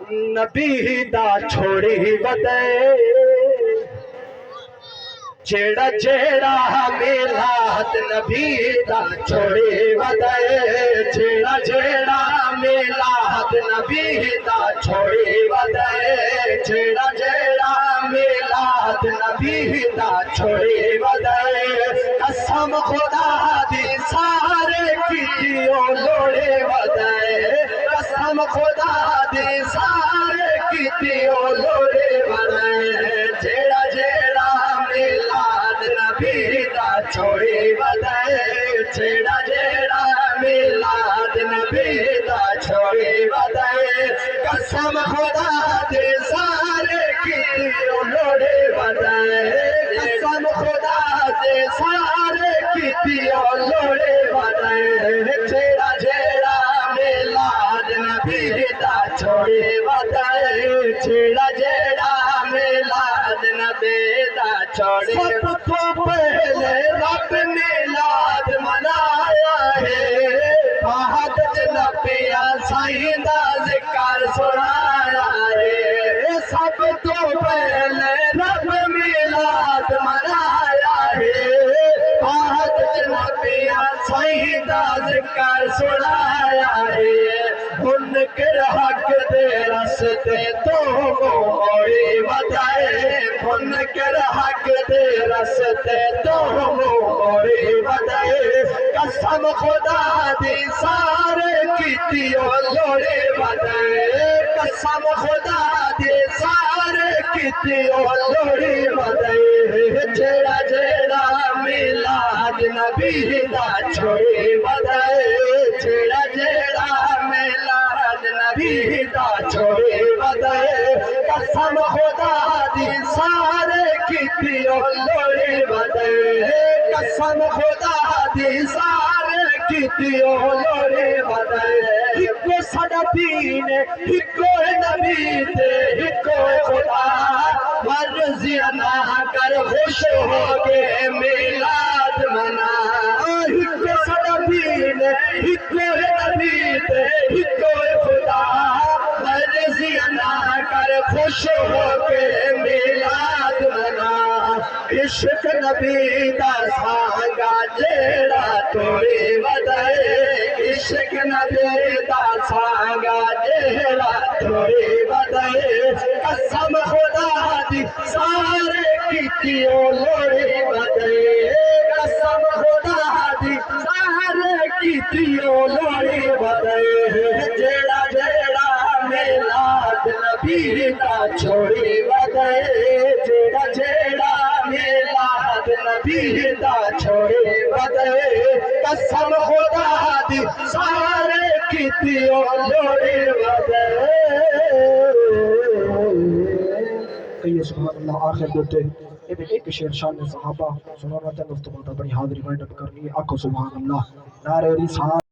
नबी दा छोड़ी वदे जेड़ा जेड़ा मिलाद नबी दा छोड़ी वदे जेड़ा जेड़ा मिलाद नबी दा छोड़ी वदे जेड़ा जेड़ा मिलाद नबी दा छोड़ी वदे कसम खुदा दी सारे कीतियो लोड़े वदे कसम खुदा दी सारे कीतियो लोड़े वदे जेड़ा जेड़ा मिलाद नबी दा छोड़ी वदे जेड़ा जेड़ा मिलाद नबी दा छोड़ी वदे कसम खुदा दे सारे कीतियो लोड़े वदे कसम खुदा दे सारे कीतियो लोड़े वदे जेड़ा जेड़ा मिलाद नबी दा छोड़ी वदे जेड़ा जेड़ा मिलाद नबी दा छोड़ी सब तो पहले रब मिलाद मनाया है बाहद नबिया साईं दा जिक्र सुनाया है सब तो पहले रब मिलाद मनाया है बाहद नबिया साईं दा जिक्र सुनाया है उनके हक दे रस्ते तो मोड़ी वधाए उनके हक दे रस्ते तो मोड़ी वधाए कसम खुदा दी सारे कीतियो लोड़े वधाए कसम खुदा दी सारे कीतियो लोड़े वधाए जेड़ा जेड़ा मिलाद नबी दा छोड़ी वधाए जेड़ा जेड़ा मिलाद नबी दा छोड़ी वधाए कसम खुदा दी सारे कीतियो लोड़े वधाए कसम खुदा दी सारे कीतियो लोड़े वधाए हिको साडा दीन हिको नबी ते हिको खुदा मर्जी ना कर खुश हो के मिलाद मना हिको साडा दीन हिको नबी ते हिको खुदा मर्जी ना कर खुश हो के मिलाद मना इश्क नबी दा सांगा जेड़ा तोड़ी वधाए इश्क नबी दा सांगा जेड़ा तोड़ी वधाए कसम खुदा दी सारे कीतियो लोड़े वधाए कसम खुदा दी सारे कीतियो लोड़े वधाए जेड़ा जेड़ा मिलाद नबी दा छोड़ी वधाए जेड़ा जेड़ा मिलाद नबी दा छोड़ी वधाए कसम खुदा दी सारे कीतियो लोड़े वधाए कहिए सुभान अल्लाह। आखिर देते इधर एक शेर शान सहाबा सुनाना था, बड़ी हाजिरी वाइंड अप करनी है। आखो सुभान अल्लाह। नारे रिसालत।